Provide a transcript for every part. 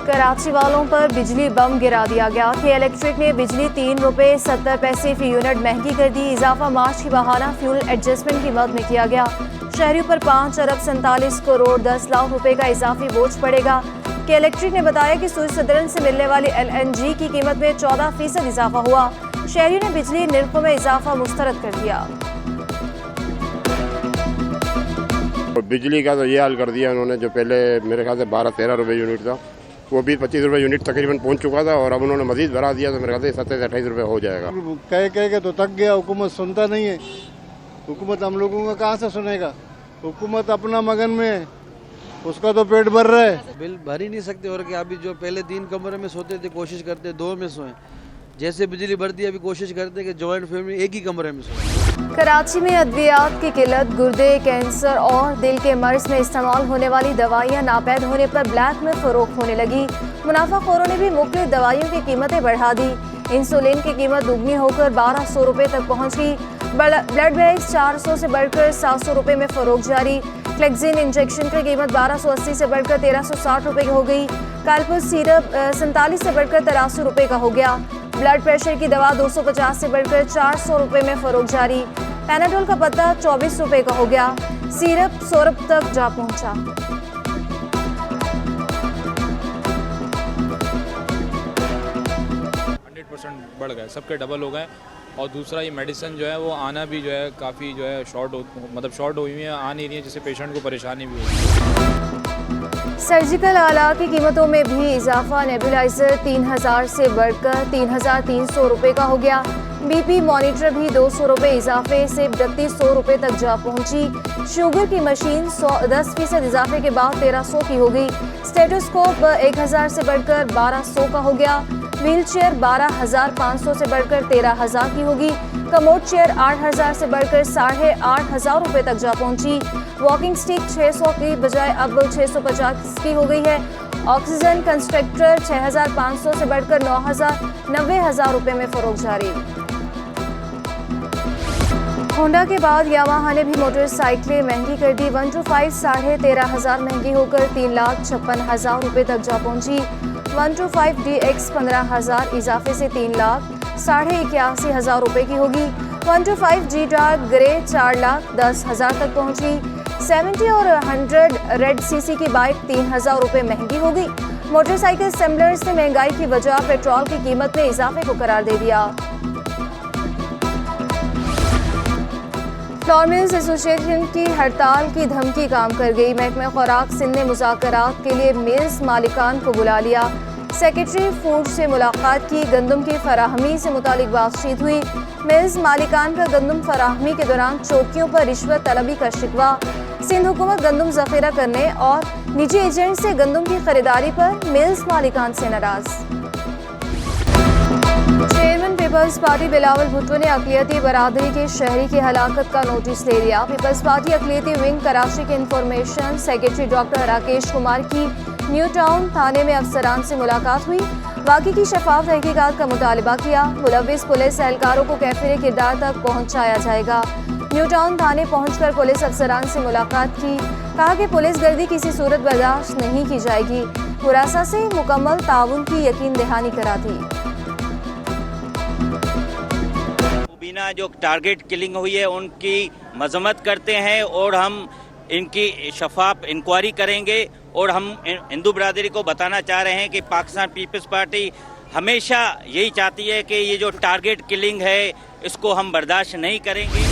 कराची वालों पर बिजली बम गिरा दिया गया कि इलेक्ट्रिक ने बिजली 3 रुपये 70 पैसे फी यूनिट महंगी कर दी। इजाफा मार्च की बहाना फ्यूल एडजस्टमेंट की मद में किया गया। शहरियों पर 5 अरब 47 करोड़ 10 लाख रुपए का इजाफी बोझ पड़ेगा। कि इलेक्ट्रिक ने बताया कि सूरज सदरन से मिलने वाली LNG की कीमत में 14% इजाफा हुआ। शहरियों ने बिजली निर्खों में इजाफा मुस्तरद कर दिया। बिजली का तो ये हाल कर दिया उन्होंने, जो पहले मेरे ख्याल से 12-13 रुपये यूनिट था, वो भी 25 रुपये यूनिट तकरीबन पहुंच चुका था, और अब उन्होंने मजीद बढ़ा दिया तो मेरे ख्याल से 27-28 रुपये हो जाएगा। कह के तो थक गया, हुकूमत सुनता नहीं है। हुकूमत हम लोगों का कहाँ से सुनेगा? हुकूमत अपना मगन में है, उसका तो पेट भर रहा है। बिल भर ही नहीं सकते। और क्या, अभी जो पहले 3 कमरे में सोते थे, कोशिश करते 2 में सोएं। जैसे बिजली बढ़ दी, अभी कोशिश करते कि जॉइंट फैमिली एक ही कमरे में सोएं। कराची में अद्वियात की किल्लत, गुर्दे, कैंसर और दिल के मर्ज में इस्तेमाल होने वाली दवाइयाँ नापैद होने पर ब्लैक में फरोख्त होने लगी। मुनाफाखोरों ने भी मुख्तलिफ दवाइयों की कीमतें बढ़ा दी। इंसुलिन की कीमत दुगनी होकर 1200 रुपये तक पहुँच गई। ब्लड बैग्स 400 से बढ़कर 700 रुपये में फरोख्त जारी। क्लेक्सिन इंजेक्शन की कीमत 1280 से बढ़कर 1360 रुपये की हो गई। कालपुस सिरप 47 से बढ़कर 83 रुपये का हो गया। ब्लड प्रेशर की दवा 250 से बढ़कर 400 रुपये में फरोख्त जारी। पैनाडोल का पत्ता 24 रुपये का हो गया। सिरप 100 रुपये तक जा पहुंचा। 100% बढ़ गए, सबके डबल हो गए। और दूसरा ये मेडिसिन जो है वो आना भी जो है काफ़ी जो है शॉर्ट हुई हुई है, आ नहीं रही है, जिससे पेशेंट को परेशानी भी होगी। सर्जिकल आला की कीमतों में भी इजाफा। नेबुलाइजर 3000 से बढ़कर 3300 रुपये का हो गया। BP मॉनिटर भी 200 रुपये इजाफे से 3200 रुपये तक जा पहुंची। शुगर की मशीन 10% इजाफे के बाद 1300 की हो गई। स्टेटोस्कोप 1000 से बढ़कर 1200 का हो गया। व्हील चेयर 12,500 से बढ़कर 13,000 की होगी। कमोड चेयर 8,000 से बढ़कर 8,500 रुपये तक जा पहुंची। वॉकिंग स्टिक 600 की बजाय अब 650 की हो गई है। ऑक्सीजन कंस्ट्रक्टर 6,500 से बढ़कर 90,000 रुपये में फरोख्त जारी। होंडा के बाद यामाहा ने भी मोटरसाइकिलें महंगी कर दी। 125 13,500 महंगी होकर 3,56,000 रुपये तक जा पहुंची। 125 DX 15,000 इजाफे से 3,81,000 रुपये की होगी। 125 G डार्क ग्रे 4,10,000 तक पहुंची। 70 और 100 रेड CC की बाइक 3,000 रुपये महंगी हो गई। मोटरसाइकिल असेंबलर्स ने महंगाई की वजह पेट्रोल की कीमत में इजाफे को करार दे दिया। फ्लोर मिल्स एसोसिएशन की हड़ताल की धमकी काम कर गई। महकमा खुराक सिंध ने मुज़ाकरात के लिए मिल्स मालिकान को बुला लिया। सेक्रेटरी फूड से मुलाकात की। गंदम की फराहमी से मुतालिक बातचीत हुई। मिल्स मालिकान का गंदम फराहमी के दौरान चौकियों पर रिश्वत तलबी का शिकवा। सिंध हुकूमत गंदम जखीरा करने और निजी एजेंट से गंदम की खरीदारी पर मिल्स मालिकान से नाराज। चेयरमैन पीपल्स पार्टी बिलावल भुट्टो ने अक़लियती बरादरी के शहरी की हलाकत का नोटिस ले लिया। पीपल्स पार्टी अक़लियती विंग कराची के information secretary doctor Rakesh Kumar की न्यू टाउन थाने में अफसरान से मुलाकात हुई। वाक़ई की शफाफ तहकीकात का मुतालबा किया। मुलव्विस पुलिस एहलकारों को कैफिर किरदार तक पहुँचाया जाएगा। न्यू टाउन थाने पहुँचकर पुलिस अफसरान से मुलाकात की। कहा कि पुलिस गर्दी किसी सूरत बर्दाश्त नहीं की जाएगी। हुरासा से मुकम्मल ताउन की यकीन दहानी करा दी। मुबीना जो टारगेट किलिंग हुई है उनकी मजम्मत करते हैं और हम इनकी शफाफ इंक्वायरी करेंगे। और हम हिंदू बरादरी को बताना चाह रहे हैं कि पाकिस्तान पीपल्स पार्टी हमेशा यही चाहती है कि ये जो टारगेट किलिंग है इसको हम बर्दाश्त नहीं करेंगे।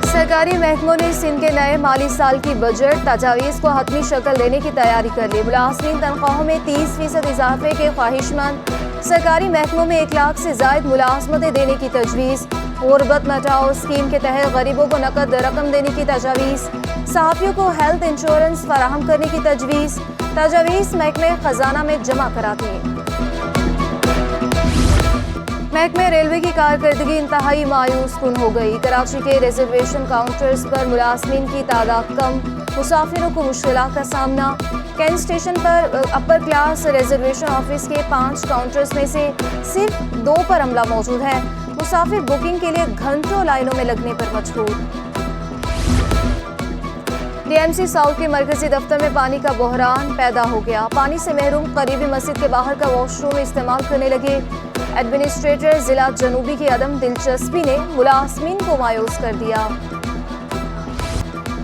सरकारी महकमों ने सिंध के नए माली साल की बजट तजावीज़ को हतमी शक्ल देने की तैयारी कर ली। मुलाज़िमीन तनख्वाहों में 30% इजाफे के ख्वाहिशमंद। सरकारी महकमों में 1 लाख से ज़ायद मुलाजमतें देने की तजवीज़। गुर्बत मटाओ स्कीम के तहत गरीबों को नकद रकम देने की तजावीज़। सहाफ़ियों को हेल्थ इंश्योरेंस फराहम करने की तजवीज़। तजावीज़ महकमे खजाना में जमा कराती है। महकमे रेलवे की कारकर्दगी इंतहाई मायूस कुन हो गई। कराची के रिजर्वेशन काउंटर्स पर मुलाज़िमीन की तादाद कम, मुसाफिरों को मुश्किलात का सामना। कैंट स्टेशन पर अपर क्लास रिजर्वेशन ऑफिस के 5 काउंटर्स में से सिर्फ 2 पर अमला मौजूद है। मुसाफिर बुकिंग के लिए घंटों लाइनों में लगने पर मजबूर। डीएमसी साउथ के मरकजी दफ्तर में पानी का बहरान पैदा हो गया। पानी से महरूम करीबी मस्जिद के बाहर का वॉशरूम इस्तेमाल करने लगे। एडमिनिस्ट्रेटर जिला जनूबी की अदम दिलचस्पी ने मुलाजमीन को मायूस कर दिया।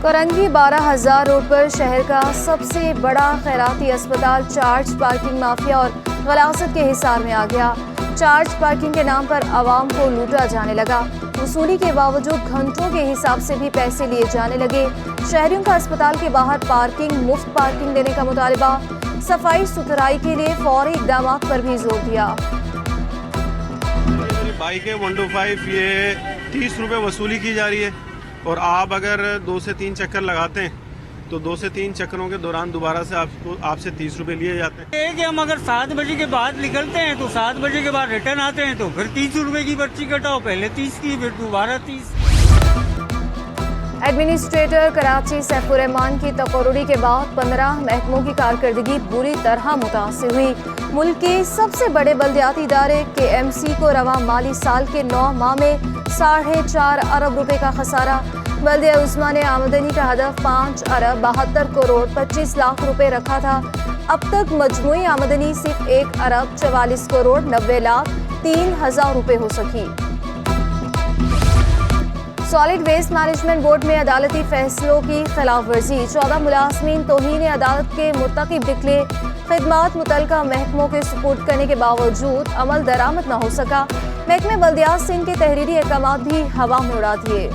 करंगी 12,000 रोड पर शहर का सबसे बड़ा खैराती अस्पताल चार्ज पार्किंग माफिया और गलासत के हिसार में आ गया। चार्ज पार्किंग के नाम पर आवाम को लूटा जाने लगा। वसूली के बावजूद घंटों के हिसाब से भी पैसे लिए जाने लगे। शहरियों का अस्पताल के बाहर पार्किंग, मुफ्त पार्किंग देने का मुतालबा। सफाई सुथराई के लिए फौरी इकदाम पर भी जोर दिया। बाइक है 125, ये 30 रुपये वसूली की जा रही है और आप अगर 2 से 3 चक्कर लगाते हैं तो 2 से 3 चक्करों के दौरान दोबारा से आपसे 30 रुपये लिए जाते हैं। कि हम अगर 7 बजे के बाद निकलते हैं तो 7 बजे के बाद रिटर्न आते हैं तो फिर 30 रुपये की पर्ची कटाओ, पहले 30 की फिर दोबारा 30। एडमिनिस्ट्रेटर कराची सैफुर रहमान की तकर्रुरी के बाद 15 महकमों की कारकर्दगी बुरी तरह मुतासिर हुई। मुल्क के सबसे बड़े बल्दियाती इदारे KMC को रवा माली साल के 9 माह में 4.5 अरब रुपए का खसारा। बल्दिया उस्मा ने आमदनी का हदफ 5 अरब 72 करोड़ 25 लाख रुपए रखा था। अब तक मजमूई आमदनी सिर्फ 1 अरब 44 करोड़ 90 लाख 3,000 रुपए हो सकी। सॉलिड वेस्ट मैनेजमेंट बोर्ड में अदालती फैसलों की खिलाफ वर्जी। 14 मुलाजमीन तौहीन अदालत के मुर्तकिब निकले। खिदमात मुतलका महकमों के सुपुर्द करने के बावजूद अमल दरामद न हो सका। महकमे बल्दियात सिंध के तहरीरी अहकामात भी हवा में उड़ा दिए।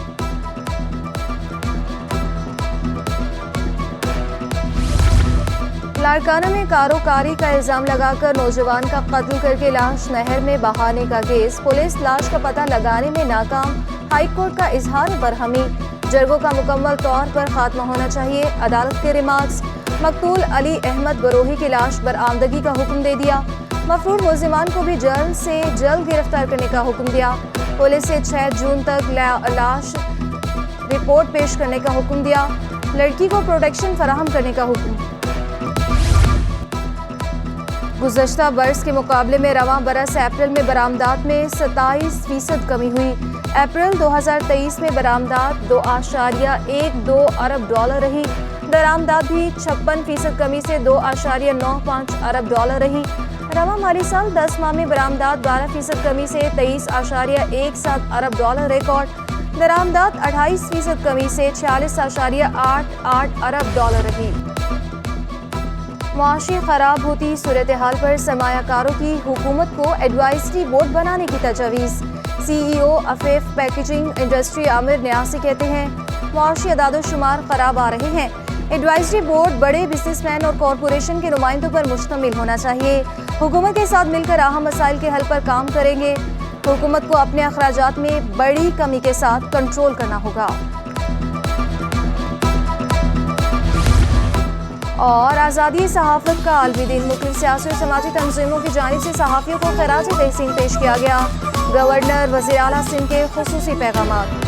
लाड़काना में कारोकारी का इल्जाम लगाकर नौजवान का कत्ल करके लाश नहर में बहाने का केस। पुलिस लाश का पता लगाने में नाकाम। हाई कोर्ट का इजहार बरहमी। जरगों का मुकम्मल तौर पर खात्मा होना चाहिए। अदालत के रिमार्क्स। मकतूल अली अहमद बरोही की लाश बरामदगी का हुक्म दे दिया। मफरूर मुल्जिमान को भी जल्द से जल्द गिरफ्तार करने का हुक्म दिया। पुलिस से 6 जून तक लाश रिपोर्ट पेश करने का हुक्म दिया। लड़की को प्रोटेक्शन फराहम करने का हुक्म। गुज़श्ता बरस के मुकाबले में रवां बरस अप्रैल में बरामदात में 27% कमी हुई। अप्रैल 2023 में बरामदात 2.12 अरब डॉलर रही। दरामदात भी 56% कमी से 2.95 अरब डॉलर रही। रवां माली साल 10 माह में बरामदात 12% कमी से 23.17 अरब डॉलर रिकॉर्ड। दरामदात 28% कमी से 46.88 अरब डॉलर रही। मुआशी खराब होती सूरत हाल पर सरमायाकारों की हुकूमत को एडवाइजरी बोर्ड बनाने की तजवीज़। CEO अफेफ पैकेजिंग इंडस्ट्री आमिर न्यासी कहते हैं मुआशी अदाद-ओ-शुमार खराब आ रहे हैं। एडवाइजरी बोर्ड बड़े बिजनेसमैन और कॉरपोरेशन के नुमाइंदों पर मुश्तमिल होना चाहिए। हुकूमत के साथ मिलकर अहम मसाइल के हल पर काम करेंगे। हुकूमत को अपने अखराजात में बड़ी कमी के साथ कंट्रोल करना होगा। और आज़ादी सहाफ़त का आलमी दिन। मुख्तलिफ़ सियासी और समाजी तंजीमों की जानिब से सहाफ़ियों को खिराज तहसीन पेश किया गया। गवर्नर वज़ीर आला सिंध के खुसूसी पैगामात।